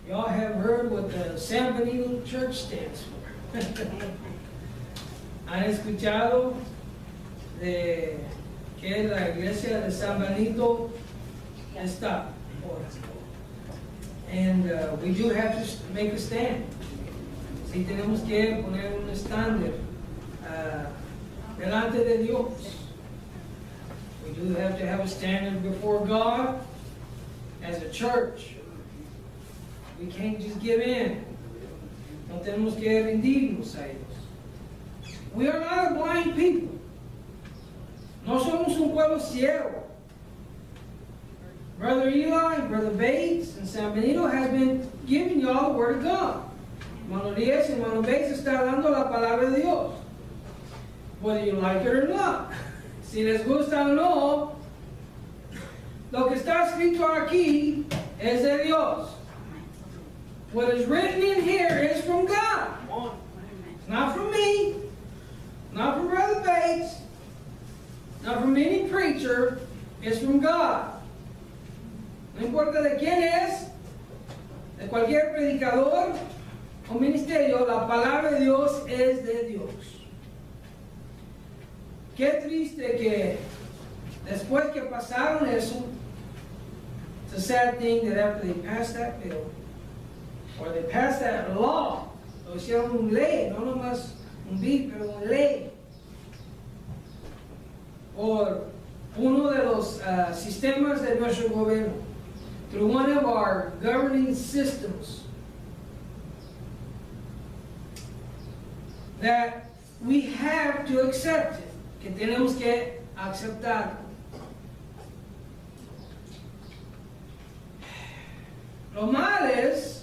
Y'all have heard what the San Benito Church stands for. ¿Han escuchado de que la iglesia de San Benito está? And we do have to make a stand. Sí tenemos que poner un estándar delante de Dios. We do have to have a standard before God as a church. We can't just give in. No tenemos que rendirnos a ellos. We are not a blind people. No somos un pueblo ciego. Brother Eli, Brother Bates, and San Benito has been giving y'all the Word of God. Hermano Díaz and Hermano Bates está dando la palabra de Dios. Whether you like it or not. Si les gusta o no, lo que está escrito aquí es de Dios. What is written in here is from God. It's not from me, not from Brother Bates, not from any preacher. It's from God. No importa de quién es, de cualquier predicador o ministerio, la palabra de Dios es de Dios. Qué triste que después que pasaron eso, it's a sad thing that after they passed that bill, or they passed that law, lo hicieron una ley, no nomás un bill, pero una ley, por uno de los sistemas de nuestro gobierno, through one of our governing systems, that we have to accept it, que tenemos que aceptar. Lo mal es,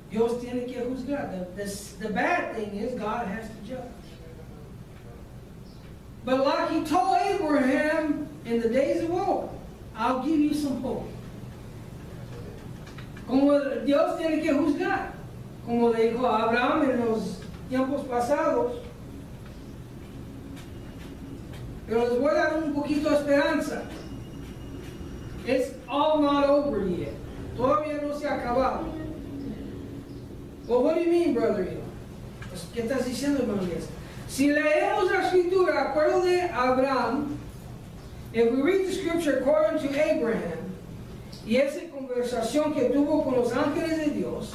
Dios tiene que juzgar. The bad thing is, God has to judge. But like He told Abraham in the days of old, I'll give you some hope. Como Dios tiene que juzgar. Como le dijo a Abraham en los tiempos pasados. Pero les voy a dar un poquito de esperanza. It's all not over yet. Todavía no se ha acabado. Well, what do you mean, brother? Pues, ¿qué estás diciendo, hermano? Si leemos la escritura, acuerdo de Abraham, if we read the scripture according to Abraham, y esa conversación que tuvo con los ángeles de Dios,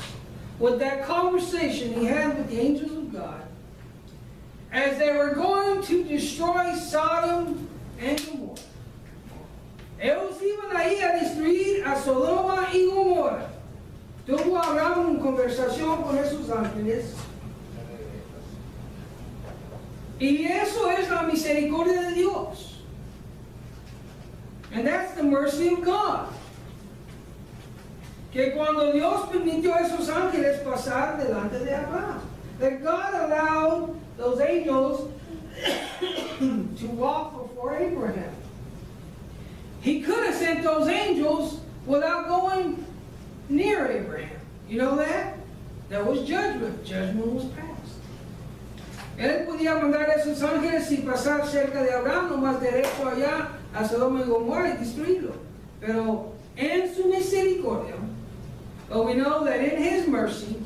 with that conversation he had with the angels of God, as they were going to destroy Sodom and Gomorrah. Ellos iban ahí a destruir a Sodoma y Gomorra. Tuvo Abraham una conversación con esos ángeles. Y eso es la misericordia de Dios. And that's the mercy of God. Que cuando Dios permitió a esos ángeles pasar delante de Abraham, that God allowed those angels to walk before Abraham. He could have sent those angels without going near Abraham. You know that? That was judgment. Judgment was passed. Él podía mandar a esos ángeles y pasar cerca de Abraham, nomás derecho allá a Sodoma y Gomorra y destruirlo. Pero en su misericordia, but we know that in His mercy,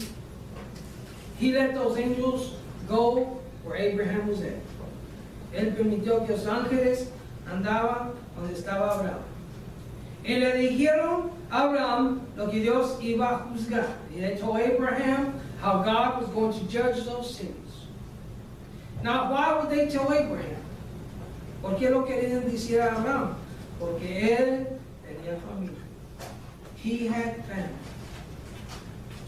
He let those angels go where Abraham was at. Él permitió que los ángeles andaban donde estaba Abraham. Y le dijeron a Abraham lo que Dios iba a juzgar. Y they told Abraham how God was going to judge those cities. Now, why would they tell Abraham? ¿Por qué lo querían decir a Abraham? Porque él tenía familia. He had family.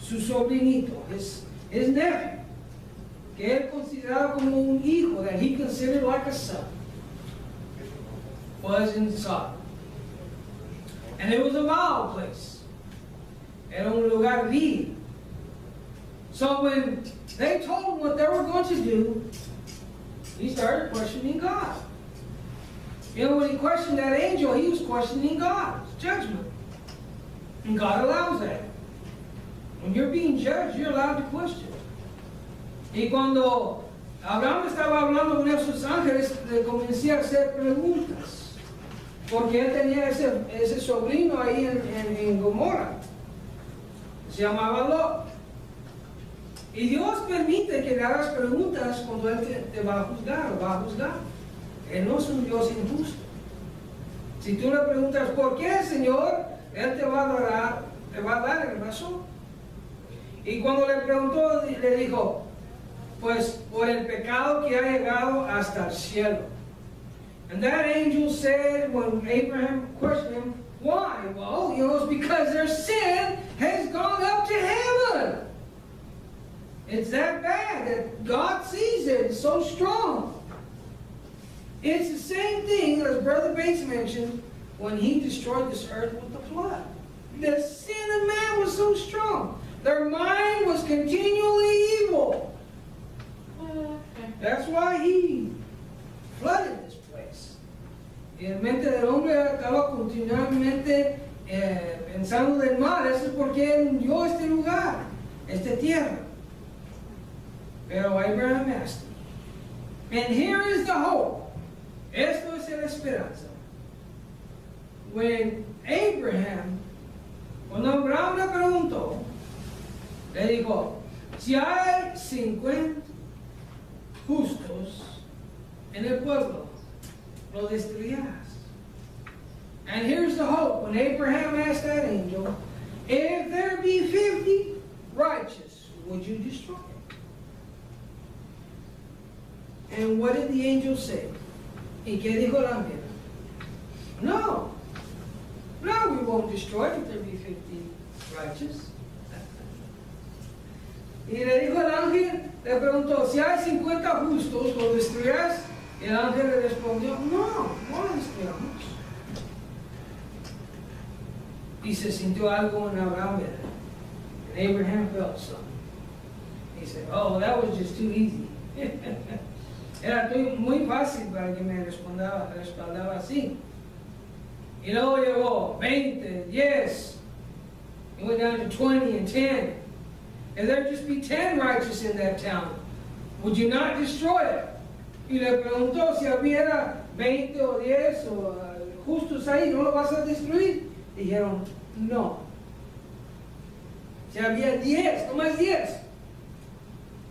Su sobrinito, his nephew, que él consideraba como un hijo, that he considered like a son, was in Sodom. And it was a mild place. Era un lugar vil. So when they told him what they were going to do, he started questioning God. You know, when he questioned that angel, he was questioning God's judgment. And God allows that. When you're being judged, you're allowed to question. Y cuando Abraham estaba hablando con esos ángeles, le comencé a hacer preguntas. Porque él tenía ese sobrino ahí en Gomorra. se llamaba Lot. Y Dios permite que le hagas preguntas cuando Él te va a juzgar o va a juzgar. Él no es un Dios injusto. Si tú le preguntas ¿por qué, Señor?, Él te va a dar el razón. Y cuando le preguntó, le dijo, pues por el pecado que ha llegado hasta el cielo. And that angel said, when Abraham questioned him, why? Well, it's because their sin has gone up to heaven. It's that bad that God sees it. It's so strong. It's the same thing as Brother Bates mentioned when he destroyed this earth with the flood. The sin of man was so strong. Their mind was continually evil. That's why he flooded this place. Y la mente del hombre estaba continuamente pensando del mal. Eso es porque él hundió este lugar, esta tierra. Pero Abraham asked him. And here is the hope. Esto es la esperanza. When Abraham, cuando Abraham le preguntó, le dijo, si hay 50 justos en el pueblo, lo destruirás. And here's the hope. When Abraham asked that angel, if there be 50 righteous, would you destroy it? And what did the angel say? ¿Y qué dijo el ángel? No. No, we won't destroy it if there be 50 righteous. Y le dijo el ángel, le preguntó, si hay 50 justos, ¿lo destruyas? Y el ángel le respondió, no, no lo destruyamos. Y se sintió algo en Abraham. And Abraham felt something. He said, oh, that was just too easy. Era muy fácil para que me respaldaba así. Y luego llegó 20, 10. It went down to 20 and 10. And there'd just be 10 righteous in that town. Would you not destroy it? Y le preguntó si había 20 o 10 o justos ahí, ¿no lo vas a destruir? Dijeron, no. Si había 10, no más 10.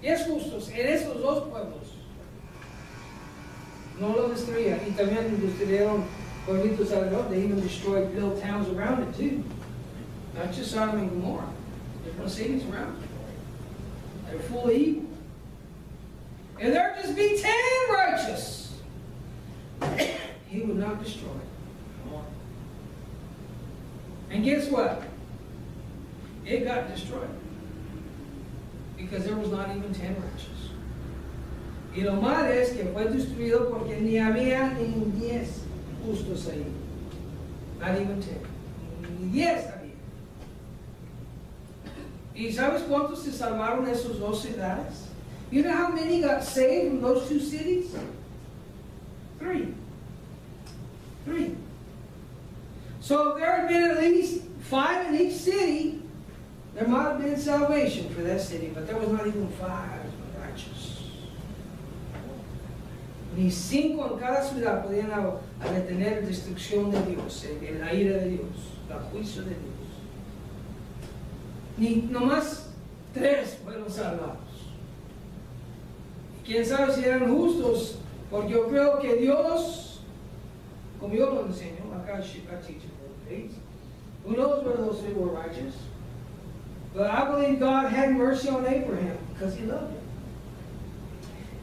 10 justos en esos dos pueblos. No lo destruía. Y también destruyeron pueblitos alrededor. They even destroyed little towns around it too. Not just Sodom and Gomorrah. Different cities around it. They're full of evil. And there'd just be 10 righteous. He would not destroy it. And guess what? It got destroyed. Because there was not even 10 righteous. Y lo mal es que fue destruido porque ni había ni 10 justos ahí. Not even 10. Ni 10 había. ¿Y sabes cuántos se salvaron de esos dos ciudades? You know how many got saved in those two cities? 3. 3. So if there had been at least 5 in each city, there might have been salvation for that city, but there was not even 5 righteous. Ni 5 en cada ciudad podían detener la destrucción de Dios, la ira de Dios, el juicio de Dios. Ni nomás 3 fueron salvados. Quién sabe si eran justos, porque yo creo que Dios, como yo lo enseño, acá I teach it, who knows whether those 3 were righteous? But I believe God had mercy on Abraham because he loved him.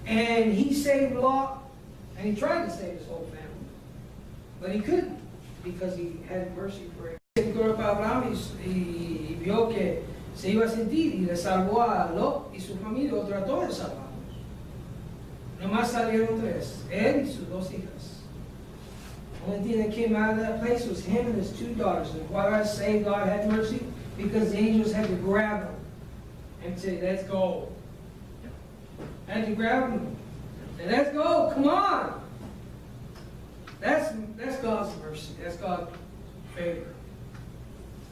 And he saved Lot, and he tried to save his whole family. But he couldn't because he had mercy for him. Entró para Abraham y vio que se iba a sentir y le salvó a Lot y su familia, o trató de salvarlos. Nomás salieron 3, él y sus 2 hijas. The only thing that came out of that place was him and his 2 daughters. And why did I say God had mercy? Because the angels had to grab them and say, let's go. Had to grab them. And let's go, come on. That's God's mercy. That's God's favor.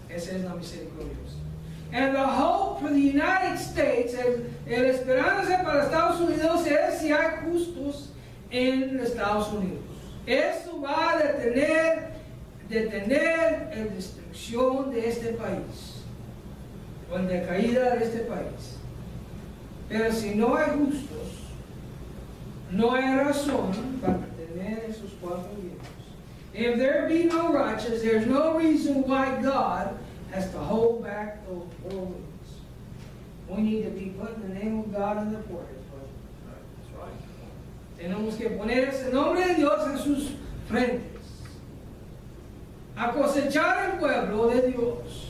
Esa es la misericordia. And the hope for the United States, el esperanza para Estados Unidos es si hay justos en Estados Unidos. Eso va a detener la destrucción de este país. con la caída de este país. Pero si no hay justos, no hay razón para tener esos 4 vientos. If there be no righteous, there's no reason why God has to hold back those 4 winds. We need to be putting the name of God in the forehead. That's right. Tenemos que poner ese nombre de Dios en sus frentes. A cosechar el pueblo de Dios.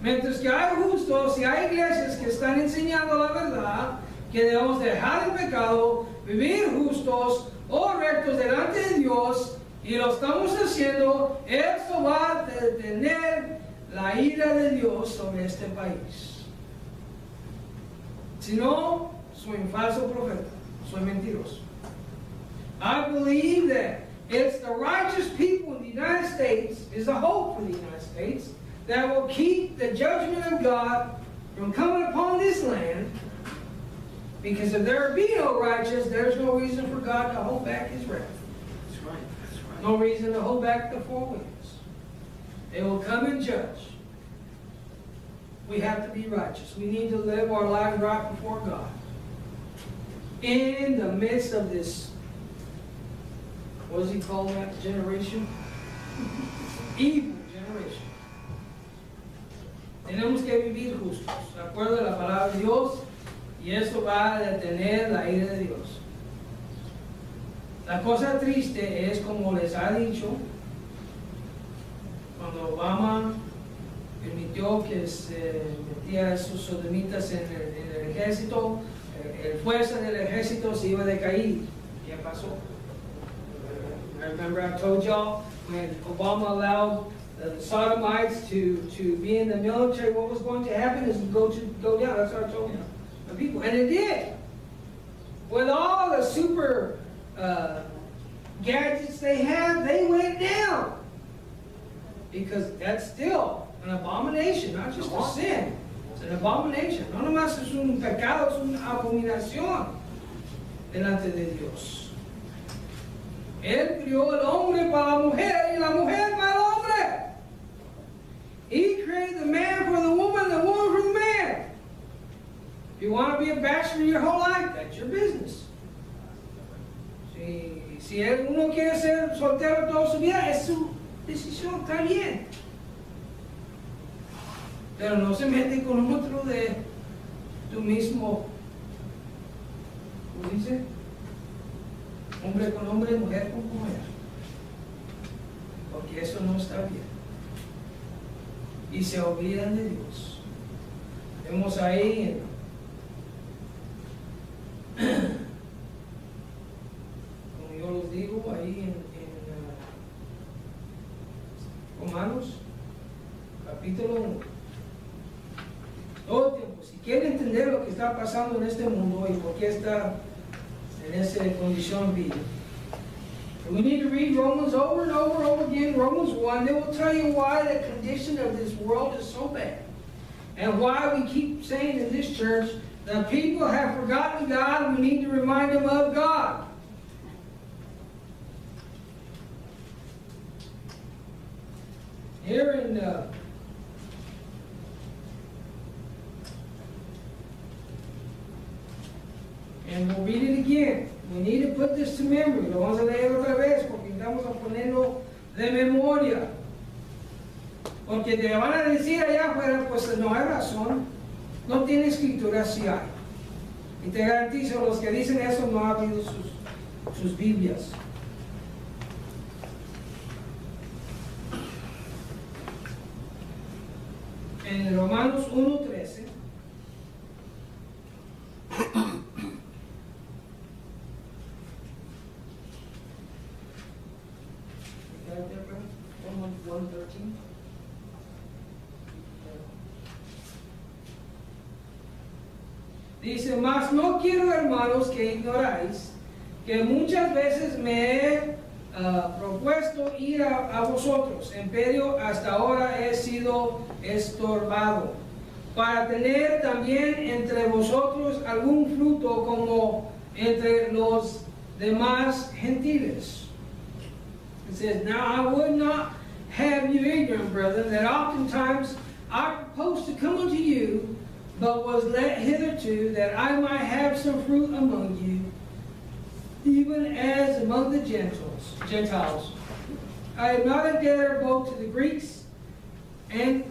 Mientras que hay justos y hay iglesias que están enseñando la verdad, que debemos dejar el pecado, vivir justos o rectos delante de Dios, y lo estamos haciendo, esto va a detener la ira de Dios sobre este país. Si no, soy un falso profeta, soy mentiroso. I believe that it's the righteous people in the United States, is the hope for the United States, that will keep the judgment of God from coming upon this land. Because if there be no righteous, there's no reason for God to hold back his wrath. That's right. That's right. No reason to hold back the 4 winds. They will come and judge. We have to be righteous. We need to live our lives right before God. In the midst of this, what does he call that generation? Evil generation. Tenemos que vivir justos, de acuerdo a la palabra de Dios, y eso va a detener la ira de Dios. La cosa triste es, como les ha dicho, cuando Obama permitió que se metía esos sodomitas en el ejército, el fuerza del ejército se iba a decaer. ¿Qué pasó? I remember I told y'all when Obama allowed the sodomites to be in the military, what was going to happen is go down. That's what I told the people, and it did. With all the super gadgets they have, they went down, because that's still an abomination, not just a sin. It's an abomination. No nomás es un pecado, es una abominación delante de Dios. Él crió el hombre para la mujer y la mujer para el hombre. He created the man for the woman for the man. If you want to be a bachelor your whole life, that's your business. Si uno quiere ser soltero toda su vida, es su decisión, está bien. Pero no se mete con otro de tu mismo, ¿cómo dice? Hombre con hombre, mujer con mujer. Porque eso no está bien. Y se olvidan de Dios. Vemos ahí como yo les digo, ahí en Romanos, capítulo 1. Todo el tiempo, si quieren entender lo que está pasando en este mundo y por qué está en esa condición viva, we need to read Romans over and over and over again. Romans 1, they will tell you why the condition of this world is so bad. And why we keep saying in this church that people have forgotten God and we need to remind them of God. Here in and we'll read it again. We need to put this to memory. Lo vamos a leer otra vez porque estamos a ponerlo de memoria. Porque te van a decir allá afuera, pues no hay razón. No tiene escritura, sí hay. Y te garantizo, los que dicen eso no han habido sus Biblias. En Romanos 1:13. Romans 1:13. Dice, mas no quiero, hermanos, que ignoráis que muchas veces me he propuesto ir a vosotros, pero hasta ahora he sido estorbado, para tener también entre vosotros algún fruto como entre los demás gentiles. It says, now I would not have you ignorant, brethren, that oftentimes I proposed to come unto you, but was let hitherto that I might have some fruit among you, even as among the Gentiles. I am not a debtor both to the Greeks, and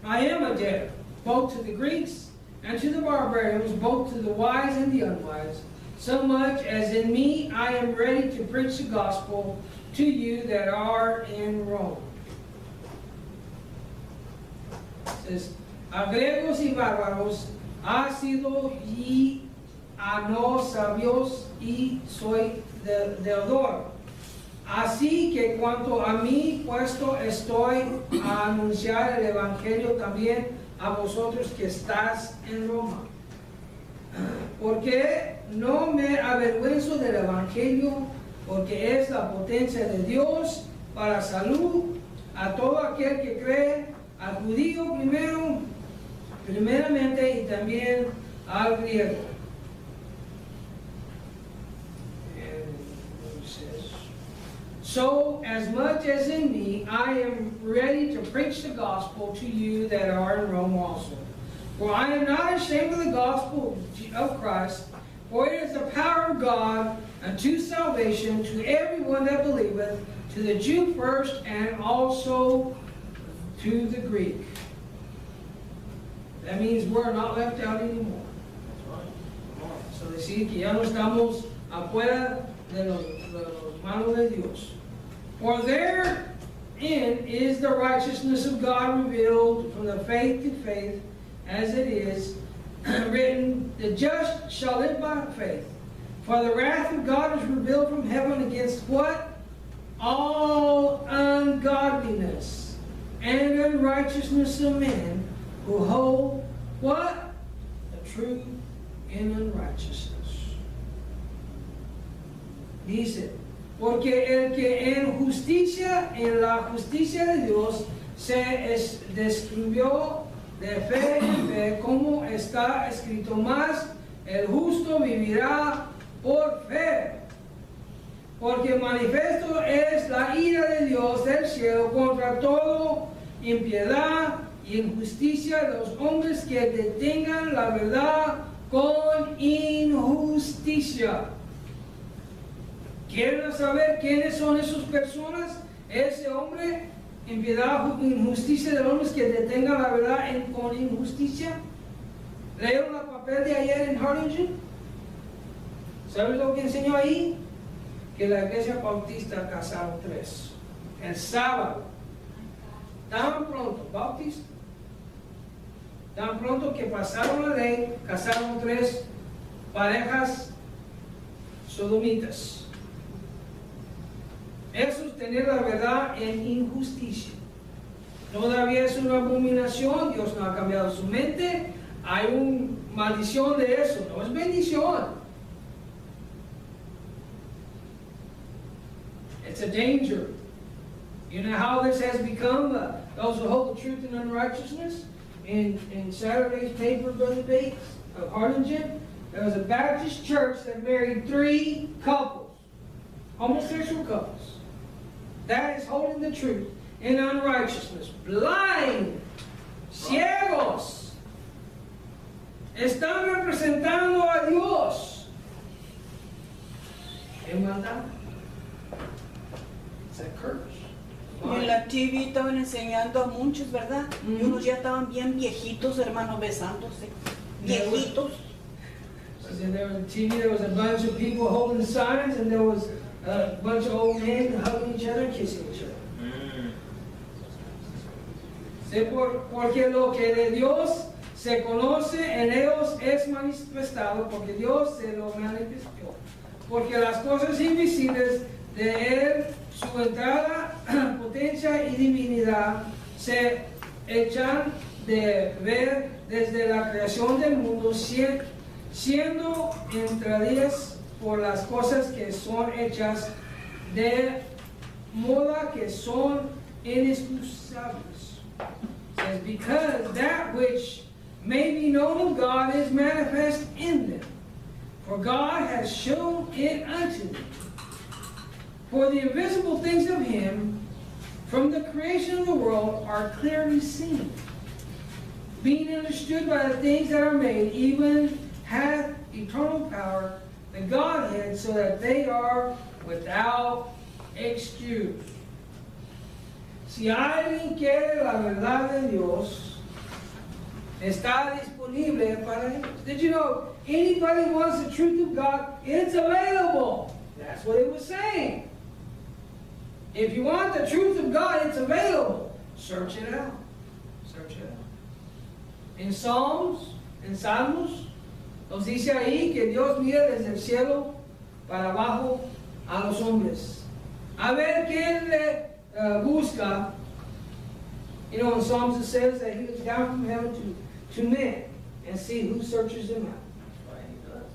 I am a debtor both to the Greeks and to the barbarians, both to the wise and the unwise, so much as in me I am ready to preach the gospel to you that are in Rome. It says, a griegos y bárbaros, ácido y a no sabios, y soy deudor. Así que cuanto a mí, puesto estoy a anunciar el evangelio también a vosotros que estás en Roma. Porque no me avergüenzo del evangelio, porque es la potencia de Dios para salud a todo aquel que cree, al judío primeramente, y también al griego. So, as much as in me, I am ready to preach the gospel to you that are in Rome also. For I am not ashamed of the gospel of Christ, for it is the power of God unto salvation to everyone that believeth, to the Jew first, and also to the Greek. That means we're not left out anymore. So decir que ya no estamos afuera de los manos de Dios. For therein is the righteousness of God revealed from the faith to faith, as it is written, the just shall live by faith. For the wrath of God is revealed from heaven against what? All ungodliness and unrighteousness of men who hold what? The truth in unrighteousness. Dice, porque el que en justicia, en la justicia de Dios, se describió de fe en fe, como está escrito más, el justo vivirá por fe. Porque manifiesto es la ira de Dios del cielo contra todo impiedad y injusticia de los hombres que detengan la verdad con injusticia. ¿Quieren saber quiénes son esas personas? Ese hombre, impiedad, injusticia de los hombres que detengan la verdad con injusticia. ¿Leyeron el papel de ayer en Harlingen? ¿Sabes lo que enseñó ahí? Que la iglesia bautista casaron 3. El sábado. Tan pronto, bautista. Tan pronto que pasaron la ley, casaron 3 parejas sodomitas. Eso es tener la verdad en injusticia. Todavía es una abominación, Dios no ha cambiado su mente. Hay una maldición de eso, no es bendición. It's a danger. You know how this has become? Those who hold the truth in unrighteousness. In Saturday's paper, Brother Bates of Harlingen, there was a Baptist church that married 3 couples, homosexual couples. That is holding the truth in unrighteousness. Blind, ciegos, están representando a Dios en maldad. It's a curse. Y en la TV estaban enseñando a muchos, ¿verdad? Y unos ya estaban bien viejitos, hermanos, besándose. Viejitos. And there was on TV, there was a bunch of people holding signs, and there was a bunch of old men hugging each other, kissing each other. Porque lo que de Dios se conoce en ellos es manifestado, porque Dios se lo manifestó. Porque las cosas invisibles de Él, su entrada, potencia y divinidad, se echan de ver desde la creación del mundo, siendo entradas por las cosas que son hechas de moda que son inexcusables. Says, because that which may be known of God is manifest in them, for God has shown it unto them. For the invisible things of Him from the creation of the world are clearly seen, being understood by the things that are made, even hath eternal power, the Godhead, so that they are without excuse. Si alguien quiere la verdad de Dios, está disponible para ellos. Did you know, anybody wants the truth of God, it's available. That's what it was saying. If you want the truth of God, it's available. Search it out. Search it out. En Salmos, nos dice ahí que Dios mira desde el cielo para abajo a los hombres. A ver quién le busca. You know, in Psalms it says that He looks down from heaven to men and see who searches them out. That's why He does.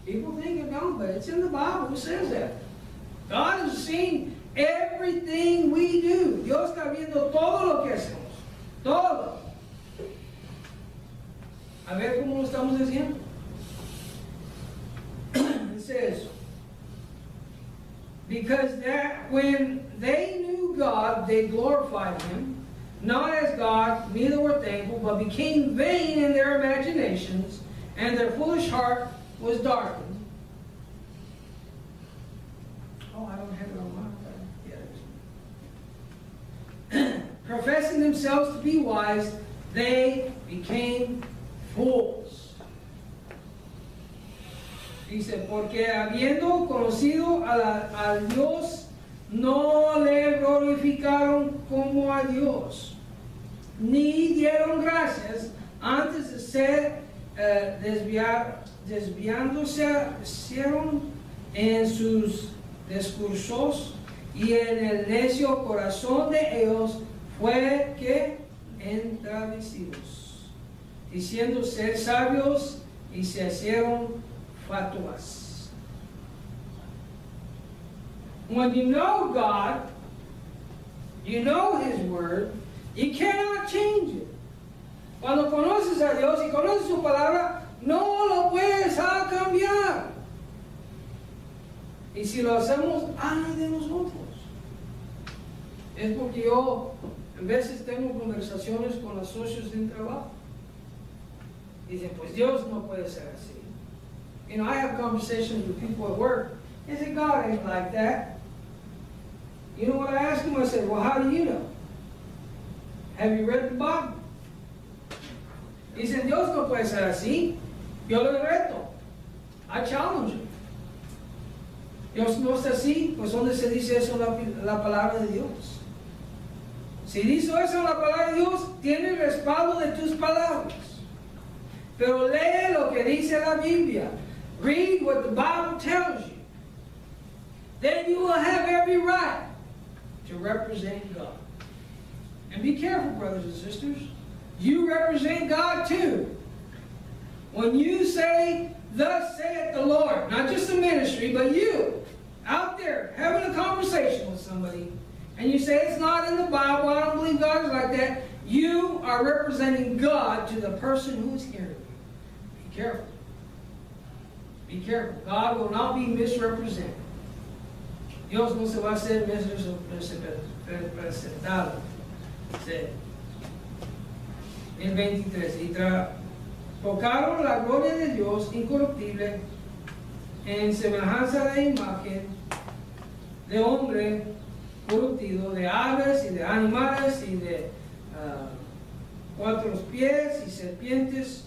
People think it don't, but it's in the Bible. It says that. God has seen everything we do. Dios está viendo todo lo que hacemos. Todo. A ver cómo lo estamos haciendo. It says, because that when they knew God, they glorified Him, not as God, neither were thankful, but became vain in their imaginations, and their foolish heart was darkened. Oh, I don't have it on my professing themselves to be wise, they became fools. Dice, porque habiendo conocido al Dios, no le glorificaron como a Dios, ni dieron gracias antes de ser desviándose en sus discursos, y en el necio corazón de ellos fue que entravecidos, diciendo ser sabios, y se hicieron fatuas. When you know God, you know His Word, you cannot change it. Cuando conoces a Dios y conoces su palabra, no lo puedes cambiar. Y si lo hacemos, ay de nosotros. Es porque yo, en veces tengo conversaciones con los socios del trabajo. Dicen, pues Dios no puede ser así. You know, I have conversations with people at work. They say, God ain't like that. You know what I ask them? I said, well, how do you know? Have you read the Bible? Dicen, Dios no puede ser así. Yo lo reto. I challenge them. Dios no está así, pues ¿dónde se dice eso en la palabra de Dios? Si dice eso en la palabra de Dios, tiene el respaldo de tus palabras. Pero lee lo que dice la Biblia. Read what the Bible tells you. Then you will have every right to represent God. And be careful, brothers and sisters. You represent God too. When you say, thus saith the Lord, not just the ministry, but you, out there, having a conversation with somebody, and you say, it's not in the Bible, I don't believe God is like that, you are representing God to the person who is hearing you. Be careful. Be careful. God will not be misrepresented. Dios no se va a ser misrepresentado. El 23. Y tocaron la gloria de Dios incorruptible en semejanza de imagen de hombre corruptido, de aves y de animales y de cuatro pies y serpientes,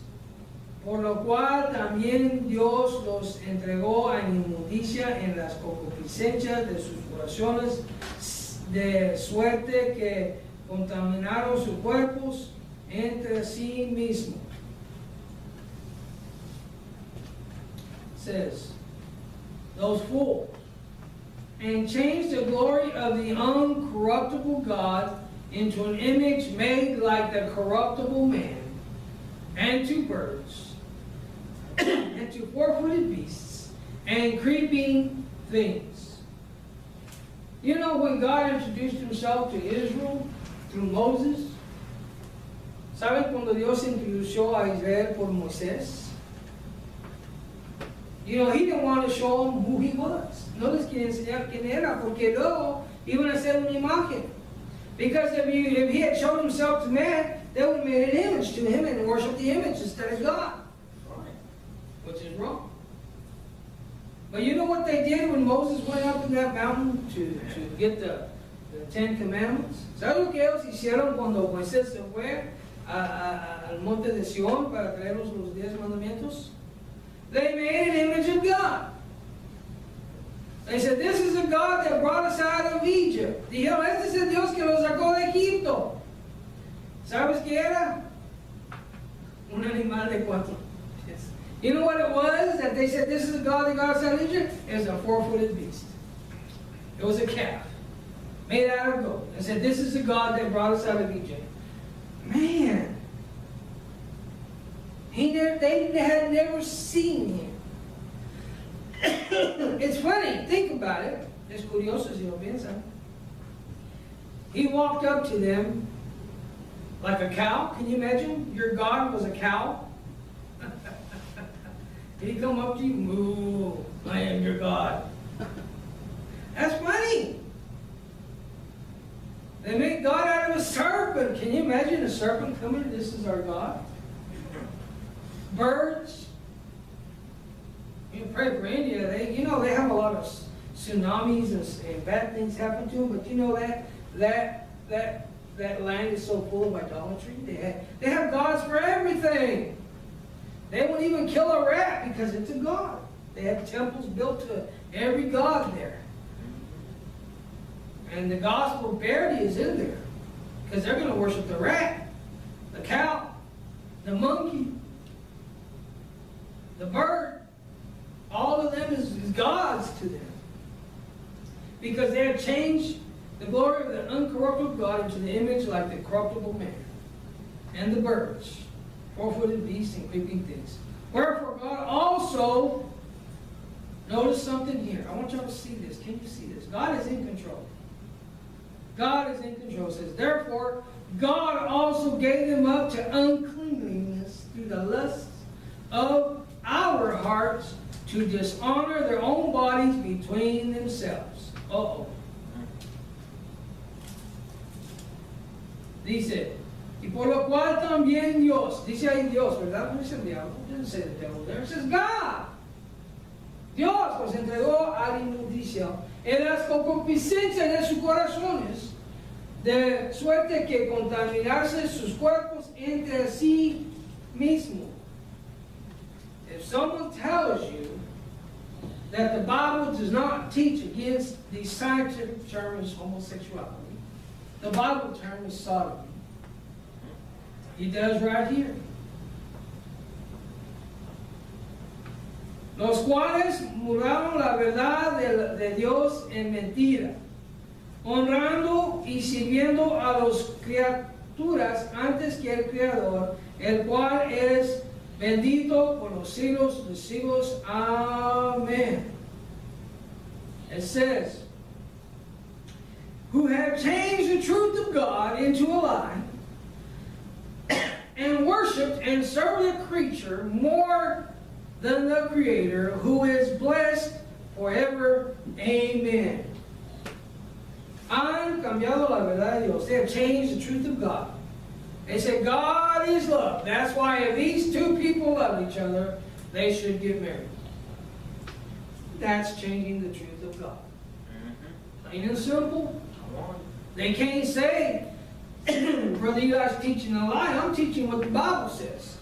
por lo cual también Dios los entregó a inmundicia en las concupiscencias de sus corazones, de suerte que contaminaron sus cuerpos entre sí mismos. Says, those fools, and changed the glory of the uncorruptible God into an image made like the corruptible man, and to birds, and to four-footed beasts, and creeping things. You know, when God introduced Himself to Israel through Moses, ¿saben cuando Dios introdujo a Israel por Moisés? You know, He didn't want to show them who He was. No les quería enseñar quién era, porque luego iban a hacer una imagen. Because if He had shown Himself to man, they would have made an image to him and worshiped the image instead of God, Right. which is wrong. But you know what they did when Moses went up in that mountain to get the Ten Commandments? ¿Sabes lo que ellos hicieron cuando Moisés se fue al monte de Sión para traerlos los 10 mandamientos? They made an image of God. They said, this is a God that brought us out of Egypt. Dijeron, este es el Dios que los sacó de Egipto. ¿Sabes qué era? Un animal de 4 pies. You know what it was that they said, this is the God that got us out of Egypt? It was a 4-footed beast. It was a calf made out of gold. They said, this is the God that brought us out of Egypt. Man. They had never seen him. It's funny, think about it. Es curioso si lo piensan. He walked up to them like a cow. Can you imagine? Your God was a cow. Did he come up to you? Moo, I am your God. That's funny. They made God out of a serpent. Can you imagine a serpent coming? This is our God. Birds. You pray for India. They have a lot of tsunamis and bad things happen to them. But you know that land is so full of idolatry. They have gods for everything. They won't even kill a rat because it's a god. They have temples built to every god there. And the gospel of Verity is in there because they're going to worship the rat, the cow, the monkey, the bird. All of them is gods to them because they have changed the glory of the uncorruptible God into the image like the corruptible man and the birds, 4-footed beasts and creeping things. Wherefore God also, notice something here. I want y'all to see this. Can you see this? God is in control. God is in control. It says, therefore, God also gave them up to uncleanliness through the lusts of our hearts to dishonor their own bodies between themselves. Uh-oh. Dice, y por lo cual también Dios, dice ahí Dios, ¿verdad? No dice el diablo. It doesn't say the devil there. It says God. Dios los entregó a la inmundicia en las concupiscencias de sus corazones, de suerte que contaminarse sus cuerpos entre sí mismos. If someone tells you that the Bible does not teach against the scientific term is homosexuality, the Bible term is sodomy. He does right here. Los cuales mudaron la verdad de Dios en mentira, honrando y sirviendo a las criaturas antes que el Creador, el cual es bendito por los siglos de siglos. Amen. It says, who have changed the truth of God into a lie, and worshipped and served the creature more than the Creator, who is blessed forever. Amen. Han cambiado la verdad de Dios. They have changed the truth of God. They said God is love. That's why if these two people love each other, they should get married. That's changing the truth of God. Plain and simple. They can't say, Brother Eli's teaching a lie. I'm teaching what the Bible says.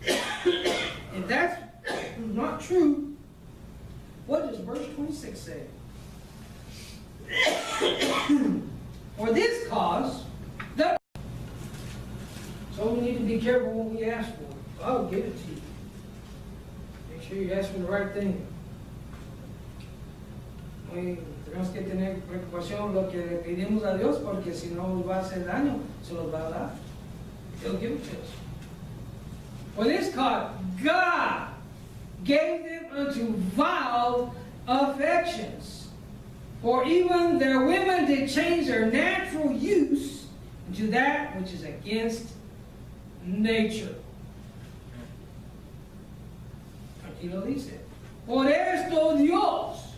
If that's not true, what does verse 26 say? For this cause, so we need to be careful what we ask for. I'll give it to you. Make sure you ask for the right thing. Tenemos que tener preocupación lo que le pedimos a Dios, porque si no nos va a hacer daño, se los va a dar. He'll give it to us. For this cause, God gave them unto vile affections. For even their women did change their natural use into that which is against nature. Aquí lo dice. Por esto Dios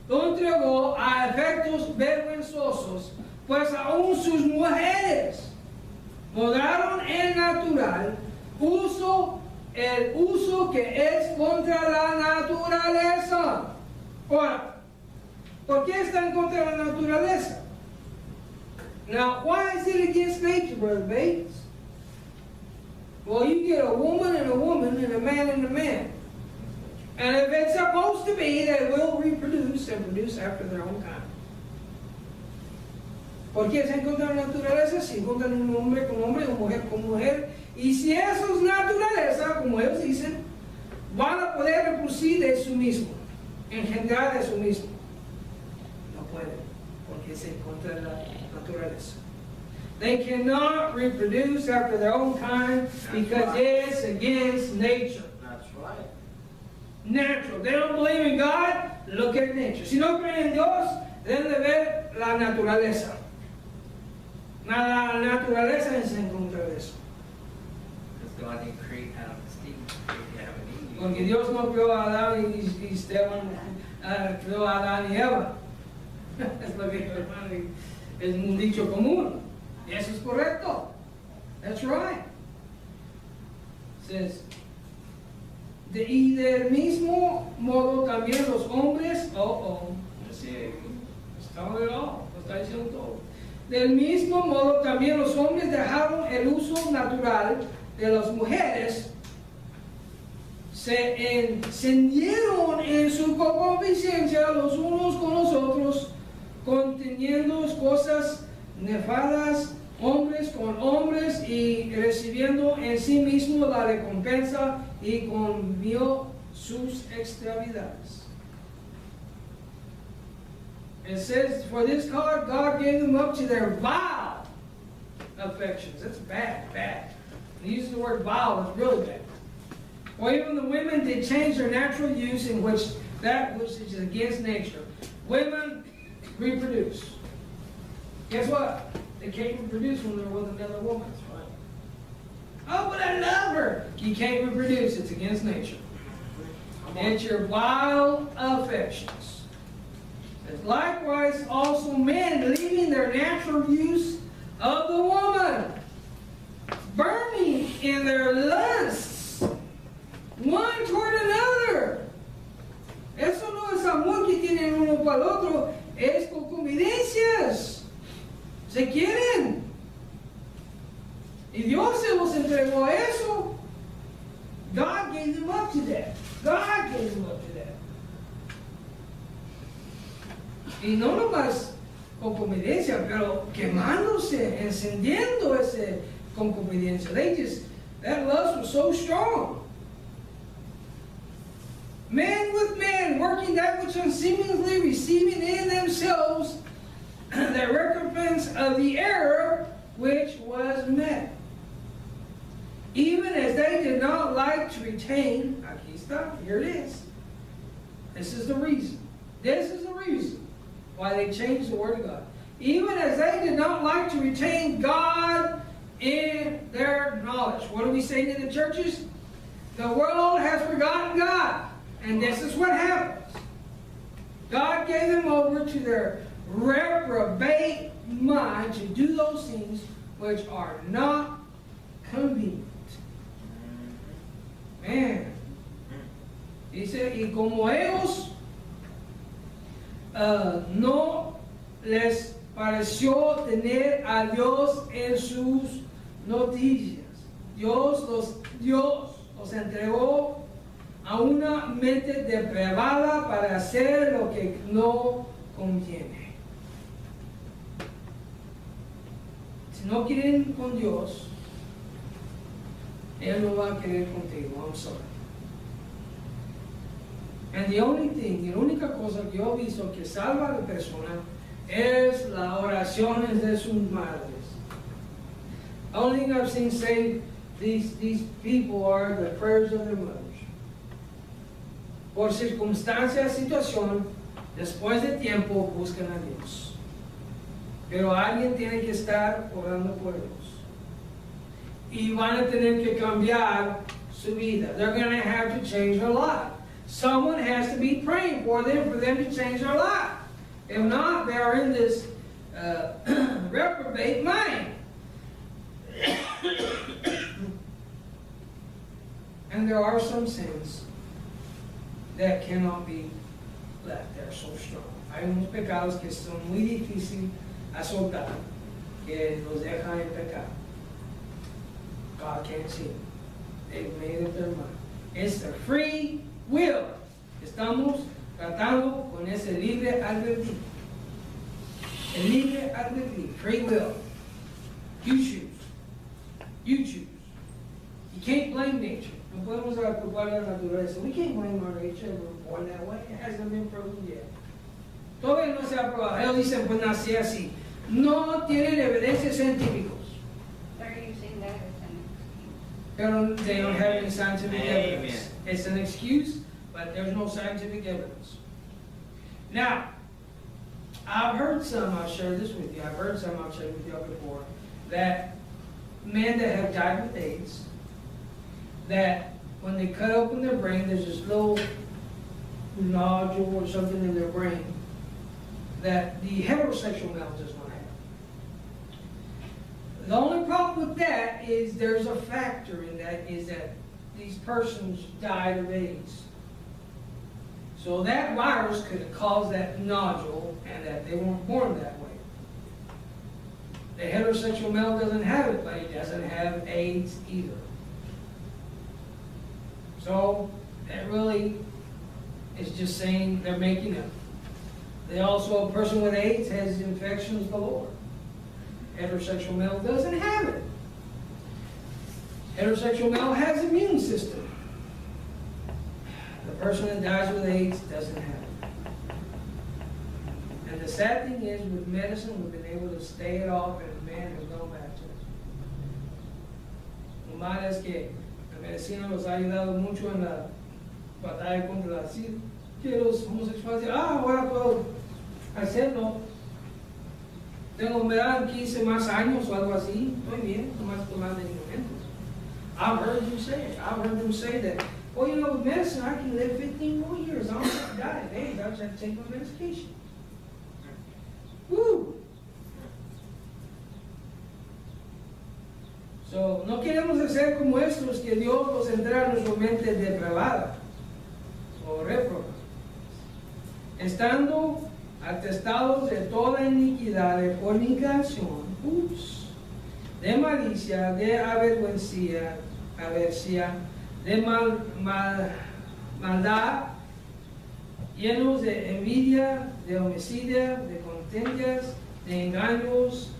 lo entregó a efectos vergonzosos, pues aún sus mujeres Mudaron el natural, el uso que es contra la naturaleza. Ahora, ¿por qué están contra la naturaleza? Now, why is it against nature, Brother Bates? Well, you get a woman and a man and a man. And if it's supposed to be, they will reproduce and produce after their own kind. ¿Por qué se encuentra la naturaleza? Si encuentran un hombre con hombre, una mujer con mujer. Y si eso es naturaleza, como ellos dicen, van a poder reproducir de su mismo, engendrar de su mismo. No pueden, porque se encuentra la naturaleza. They cannot reproduce after their own kind because it's against nature. That's right. Natural. They don't believe in God, look at nature. Si no creen en Dios, deben de ver la naturaleza. La naturaleza es en contra de eso. Because God didn't create Adam and Steve. He created Adam and Eve. Porque Dios no creó a Adán y Esteban, creó a Adán y Eva. Es lo que hermano, es un dicho común. Y eso es correcto. That's right. Says, y del mismo modo también los hombres, estaba de lo está diciendo todo. Del mismo modo también los hombres dejaron el uso natural de las mujeres, se encendieron en su concupiscencia los unos con los otros, conteniendo cosas nefadas, hombres con hombres, y recibiendo en sí mismo la recompensa, y comió sus extravidades. It says, for this cause God gave them up to their vile affections. That's bad, bad. He uses the word vile, it's really bad. Or even the women did change their natural use in which that which is against nature. Women reproduce. Guess what? They can't reproduce when they're with another woman. That's right. Oh, but I love her. You can't reproduce. It's against nature. It's your vile affections. Likewise, also men leaving their natural use of the woman, burning in their lusts, one toward another. Eso no es amor que tienen uno para el otro, es concupiscencias. Se quieren. Y Dios se los entregó a eso. God gave them up to that. God gave them up to that. Y no nomás concupiscencia, pero quemándose, encendiendo esa concupiscencia. That lust was so strong. Men with men, working that which unseemingly, receiving in themselves the recompense of the error which was met. Even as they did not like to retain, aquí está, here it is. This is the reason. This is the reason why they changed the word of God. Even as they did not like to retain God in their knowledge. What are we saying in the churches? The world has forgotten God. And this is what happens. God gave them over to their reprobate mind to do those things which are not convenient. Man. Dice, y como ellos no les pareció tener a Dios en sus noticias. Dios los entregó a una mente depravada para hacer lo que no conviene. Si no quieren con Dios, Él no va a querer contigo. I'm sorry. And the only thing, la única cosa que yo he visto que salva a la persona es las oraciones de sus madres. The only thing I've seen save these people are the prayers of their mothers. Por circunstancia, situación, después de tiempo buscan a Dios. Pero alguien tiene que estar orando por ellos. Y van a tener que cambiar su vida. They're going to have to change their life. Someone has to be praying for them to change their life. If not, they are in this reprobate mind. And there are some sins that cannot be left. They're so strong. Hay unos pecados que son muy difíciles a soltar, que los dejan en pecado. God can't see it. They've made up their mind. It's the free will. Estamos tratando con ese libre albedrío. El libre albedrío, free will. You choose. You choose. You can't blame nature. No podemos culpar a la naturaleza. We can't blame our nature. We're born that way. It hasn't been proven yet. Todavía no se ha probado. Ellos dicen, pues nací así. No tienen evidencias científicos. They're using that as an excuse. Pero they don't have any scientific Amen. evidence. It's an excuse, but there's no scientific evidence. Now, I've heard some, I'll share this with you, I've heard some, I've shared with you before, that men that have died with AIDS, that when they cut open their brain, there's this little nodule or something in their brain that the heterosexual male does not have. The only problem with that is there's a factor in that, is that these persons died of AIDS. So that virus could have caused that nodule, and that they weren't born that way. The heterosexual male doesn't have it, but he doesn't have AIDS either. So that really is just saying they're making up. They also, a person with AIDS has infections galore. Heterosexual male doesn't have it. Heterosexual male has an immune system. The person that dies with AIDS doesn't have it. And the sad thing is, with medicine, we've been able to stay it off, and man has gone back to it. Lo malo es que la medicina nos ha ayudado mucho en la batalla contra la SIDA, que los homosexuales dicen, ahora puedo hacerlo. Me dan 15 más años o algo así, estoy bien, nomás tomar medicamentos. I've heard them say it. I've heard them say that, well, you know, with medicine, I can live 15 more years. I don't have to die of AIDS. I just have to take my medication. Woo! So, no queremos ser como estos que Dios los entrega en su mente depravada o réproba, estando atestados de toda iniquidad, de fornicación, de malicia, de avergüencia, de maldad, llenos de envidia, de homicidio, de contendias, de engaños,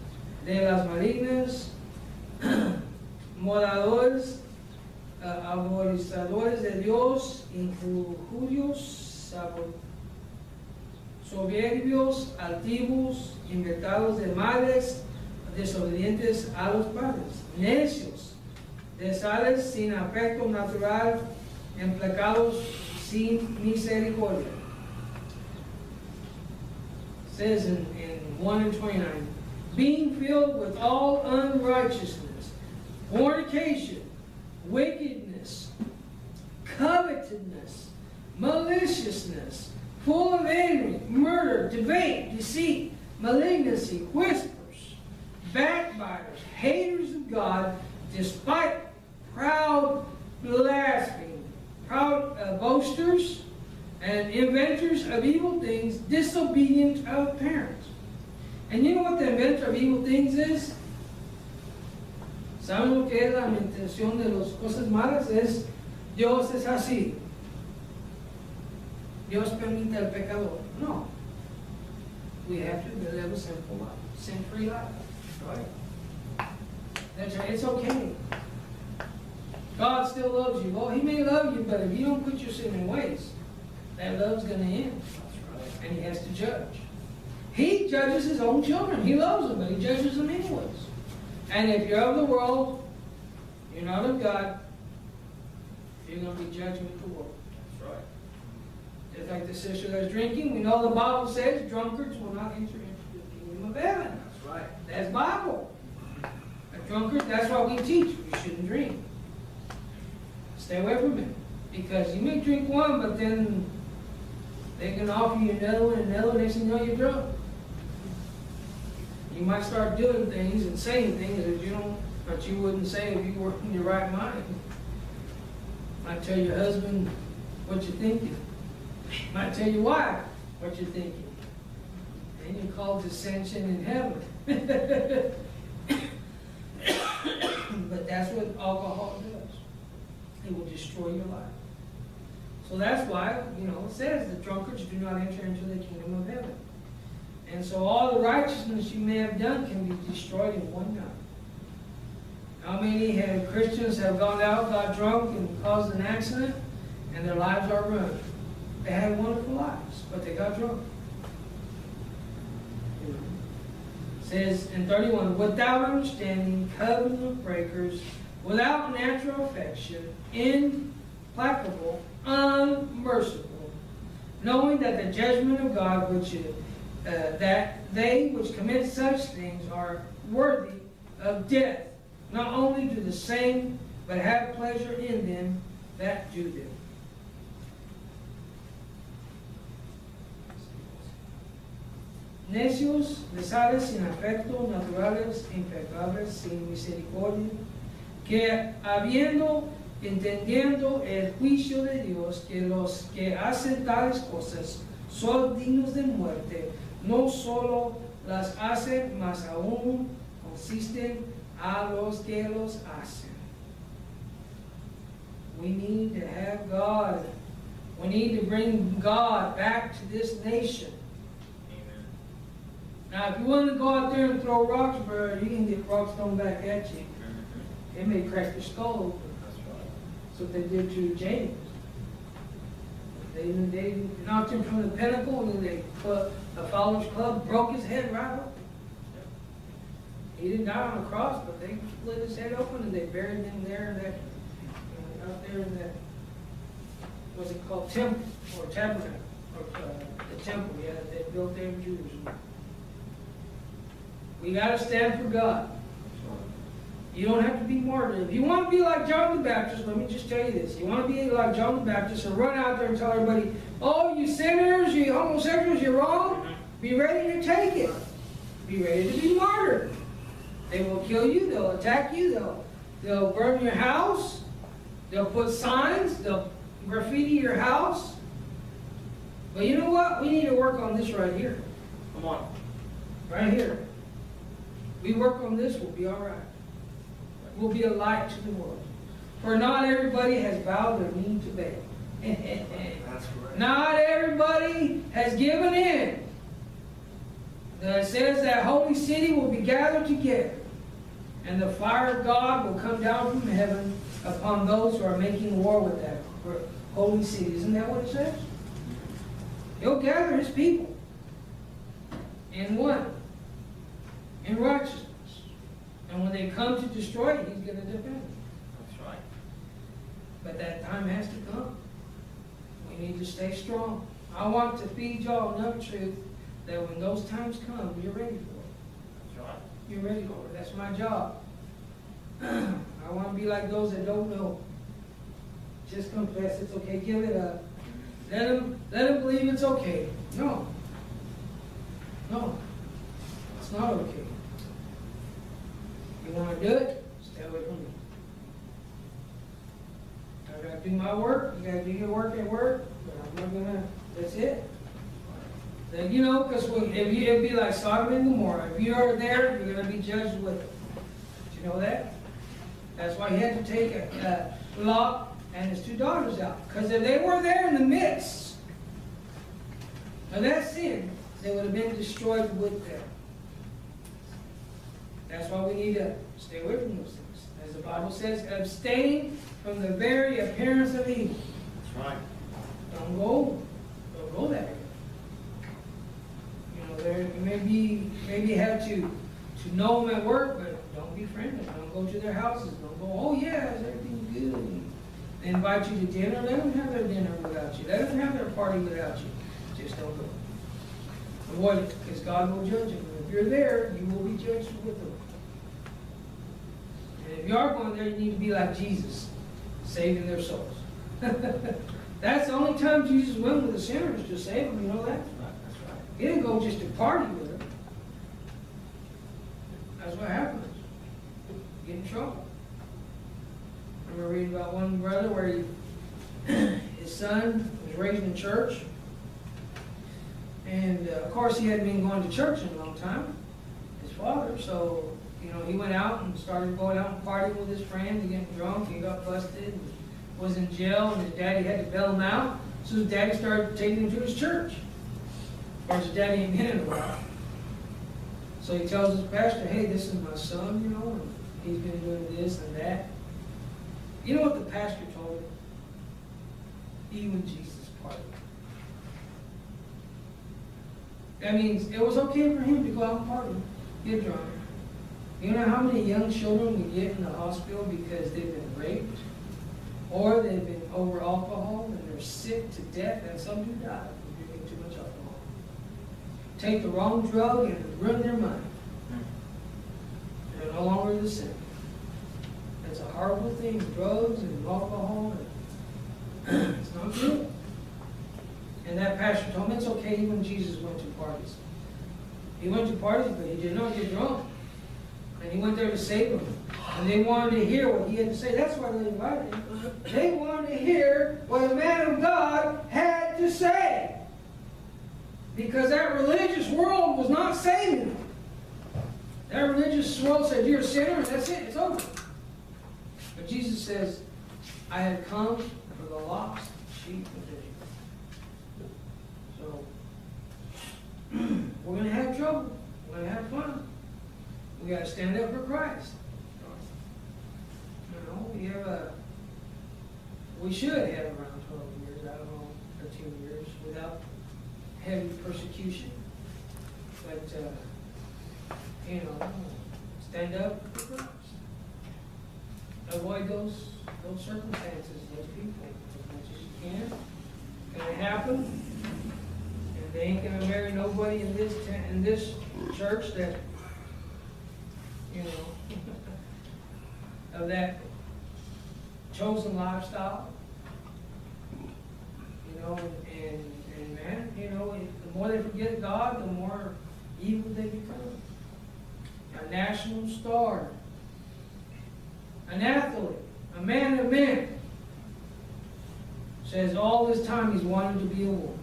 de las malignas, moradores, aborrecedores de Dios, injurios, soberbios, altivos, inventados de males, desobedientes a los padres, necios, desales sin afecto natural, implacados sin misericordia. It says in 1 and 29, being filled with all unrighteousness, fornication, wickedness, covetousness, maliciousness, full of envy, murder, debate, deceit, malignancy, whispers, backbiters, haters of God, despite proud blaspheming, proud boasters, and inventors of evil things, disobedient of parents. And you know what the inventor of evil things is? ¿Saben lo que es la intención de las cosas malas? Es, Dios es así. Dios permite el pecador. No. We have to live a simple life, sin-free life. Right? That's right. It's okay. God still loves you. Well, He may love you, but if you don't put your sin in ways, that love's going to end. And He has to judge. He judges His own children. He loves them, but He judges them anyways. And if you're of the world, you're not of God, you're going to be judged with the world. That's right. Just like the sister that's drinking, we know the Bible says drunkards will not enter into the kingdom of heaven. That's right. That's Bible. A drunkard, that's what we teach. You shouldn't drink. Stay away from it. Because you may drink one, but then they can offer you another one and another one, next thing you know, you're drunk. You might start doing things and saying things that you wouldn't say if you were in your right mind. Might tell your husband what you're thinking. Might tell your wife what you're thinking. And you call dissension in heaven. But that's what alcohol does. It will destroy your life. So that's why, you know, it says the drunkards do not enter into the kingdom of heaven. And so all the righteousness you may have done can be destroyed in one night. How many Christians have gone out, got drunk, and caused an accident, and their lives are ruined? They had wonderful lives, but they got drunk. It says in 31, without understanding, covenant breakers, without natural affection, implacable, unmerciful, knowing that the judgment of God that they which commit such things are worthy of death. Not only do the same, but have pleasure in them that do them. Necios, lesales, sin afecto, naturales, impecables, sin misericordia, que entendiendo el juicio de Dios, que los que hacen tales cosas son dignos de muerte, no solo las hacen, mas aún consisten a los que los hacen. We need to have God. We need to bring God back to this nation. Amen. Now, if you want to go out there and throw rocks, bro, you can get rocks thrown back at you. It may crack your skull. That's right. That's what they did to James. They knocked him from the pinnacle, and then they put a Fowler's Club, broke his head right open. He didn't die on the cross, but they split his head open and they buried him there in that, out there in that, what's it called, temple or tabernacle, or the temple, yeah, that they built there in Jerusalem. We got to stand for God. You don't have to be martyred. If you want to be like John the Baptist, let me just tell you this. You want to be like John the Baptist and run out there and tell everybody, oh, you sinners, you homosexuals, you're wrong. Be ready to take it. Be ready to be martyred. They will kill you. They'll attack you. They'll burn your house. They'll put signs. They'll graffiti your house. But you know what? We need to work on this right here. Come on. Right here. We work on this, we'll be all right. We'll be a light to the world. For not everybody has bowed their knee to Baal. That's right. Not everybody has given in. It says that holy city will be gathered together, and the fire of God will come down from heaven upon those who are making war with that holy city. Isn't that what it says? He'll gather his people in what? In righteousness. And when they come to destroy it, he's going to defend it. That's right. But that time has to come. We need to stay strong. I want to feed y'all enough truth that when those times come, you're ready for it. That's right. You're ready for it. That's my job. I want to be like those that don't know. Just confess it's okay. Give it up. Let them believe it's okay. No. No. It's not okay. You want to do it? Stay away from me. I got to do my work. You got to do your work at work. But I'm not going to. That's it. Then, you know, because it'd be like Sodom and Gomorrah. If you're there, you're going to be judged with it. Did you know that? That's why he had to take Lot and his 2 daughters out. Because if they were there in the midst of that sin, they would have been destroyed with them. That's why we need to stay away from those things. As the Bible says, abstain from the very appearance of evil. That's right. Don't go that way. You know, there you maybe have to know them at work, but don't be friendly. Don't go to their houses. Don't go, oh yeah, is everything good? And they invite you to dinner. Let them have their dinner without you. Let them have their party without you. Just don't go. Avoid it, because God will judge them. If you're there, you will be judged with them. And if you are going there, you need to be like Jesus, saving their souls. That's the only time Jesus went with the sinners to save them. You know that? That's right. He didn't go just to party with them. That's what happens. Get in trouble. I remember reading about one brother where his son was raised in church. And of course, he hadn't been going to church in a long time, his father. So, you know, he went out and started going out and partying with his friends and getting drunk. He got busted and was in jail, and his daddy had to bail him out. So his daddy started taking him to his church. Of course, his daddy ain't been in a while. So he tells his pastor, hey, this is my son, you know, and he's been doing this and that. You know what the pastor told him? Even Jesus parted. That means it was okay for him to go out and party, get drunk. You know how many young children we get in the hospital because they've been raped? Or they've been over alcohol and they're sick to death, and some do die from drinking too much alcohol. Take the wrong drug and ruin their mind. They're no longer the same. It's a horrible thing, drugs and alcohol. And it's not good. And that pastor told me it's okay even Jesus went to parties. He went to parties, but he did not get drunk. And he went there to save them. And they wanted to hear what he had to say. That's why they invited him. They wanted to hear what a man of God had to say. Because that religious world was not saving them. That religious world said, you're a sinner, and that's it, it's over. But Jesus says, I have come for the lost sheep of Israel. So, we're going to have trouble. We're going to have fun. We got to stand up for Christ. You know, we should have around 12 years, I don't know, 13 years, without heavy persecution. But, you know, stand up for Christ. Avoid those circumstances, those people, as much as you can. Gonna happen. And they ain't gonna marry nobody in this church that, you know, of that chosen lifestyle. You know, and man, you know, the more they forget God, the more evil they become. A national star, an athlete, a man of men, says all this time he's wanted to be a woman.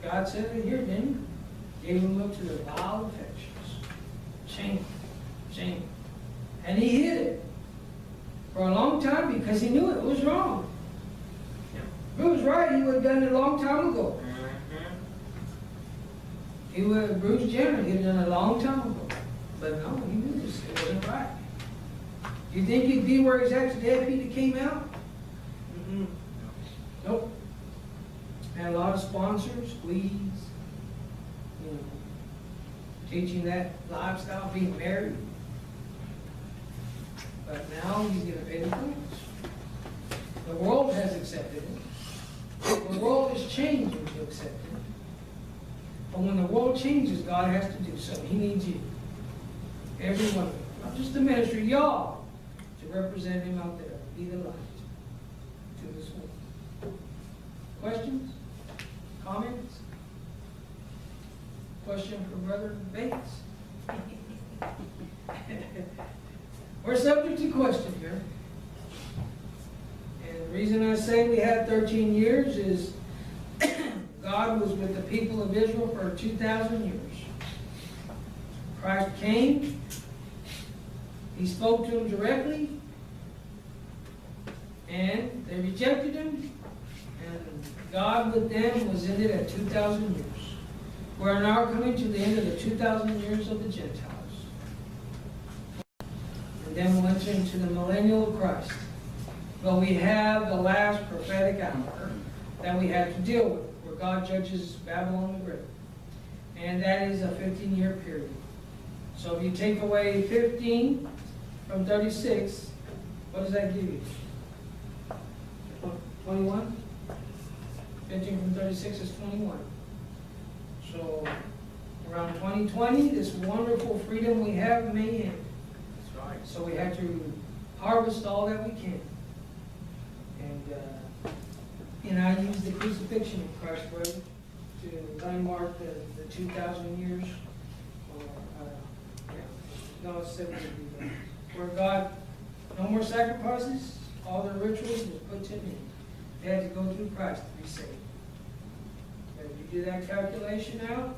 God said it here, didn't he? Gave him up to the vile affections. Shame. Shame. And he hid it for a long time because he knew it was wrong. If it was right, he would have done it a long time ago. He would have, Bruce Jenner, he'd have done it a long time ago. But no, he knew this. It wasn't right. You think he'd be where he's at today if he came out? Nope. Had a lot of sponsors, squeeze, you know, teaching that lifestyle, being married. But now he's going to pay the price. The world has accepted it. The world is changing to accept it. But when the world changes, God has to do something. He needs you. Everyone, not just the ministry, y'all, to represent him out there. Be the light to this world. Questions? Comments? Question for Brother Bates? We're subject to question here. And the reason I say we had 13 years is God was with the people of Israel for 2,000 years. Christ came. He spoke to them directly. And they rejected him. And God with them was in it at 2,000 years. We're now coming to the end of the 2,000 years of the Gentiles. And then we'll enter into the millennial of Christ. But we have the last prophetic hour that we have to deal with, where God judges Babylon the Great. And that is a 15-year period. So if you take away 15 from 36, what does that give you? 21? 15 from 36 is 21. So around 2020, this wonderful freedom we have may end. That's right. So we have to harvest all that we can. And I use the crucifixion of Christ, brother, to landmark the 2,000 years. God said we would do that. Where God, no more sacrifices, all their rituals was put to an end. They had to go through Christ to be saved. But if you do that calculation out,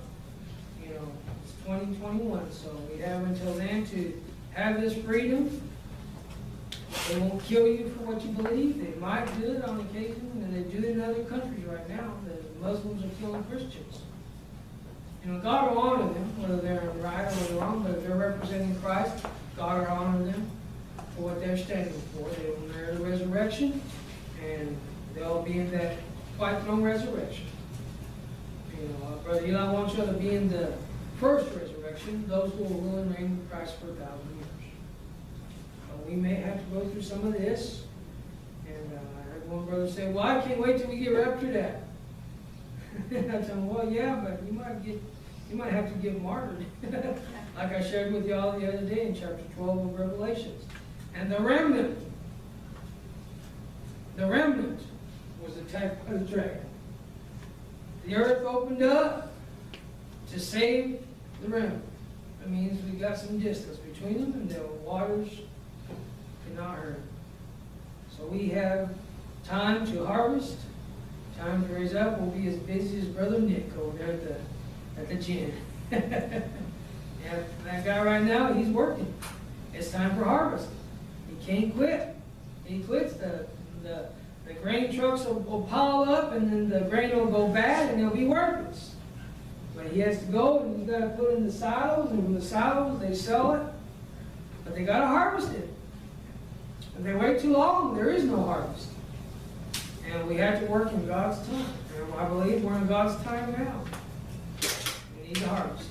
you know, it's 2021, so we have until then to have this freedom. They won't kill you for what you believe. They might do it on occasion, and they do it in other countries right now. The Muslims are killing Christians. You know, God will honor them, whether they're right or wrong, but if they're representing Christ, God will honor them for what they're standing for. They will inherit the resurrection, and they'll be in that white throne resurrection. You know, Brother Eli wants you to be in the first resurrection, those who will rule and reign with Christ for 1,000 years. We may have to go through some of this. And I heard one brother say, well, I can't wait till we get raptured at. I told him, well, yeah, but you might have to get martyred. Like I shared with y'all the other day in chapter 12 of Revelations. And the remnant was attacked by the dragon. The earth opened up to save the remnant. That means we got some distance between them, and the waters not hurt. So we have time to harvest, time to raise up. We'll be as busy as Brother Nick over there at the gym. Yeah, that guy right now, he's working. It's time for harvest. He can't quit. He quits, the grain trucks will pile up, and then the grain will go bad, and he'll be worthless. But he has to go, and he's got to put it in the silos, and from the silos they sell it. But they got to harvest it. If they wait too long, there is no harvest. And we have to work in God's time. And I believe we're in God's time now. We need to harvest.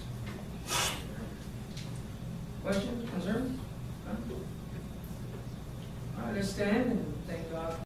Questions? Concerns? Huh? All right, let's stand and thank God.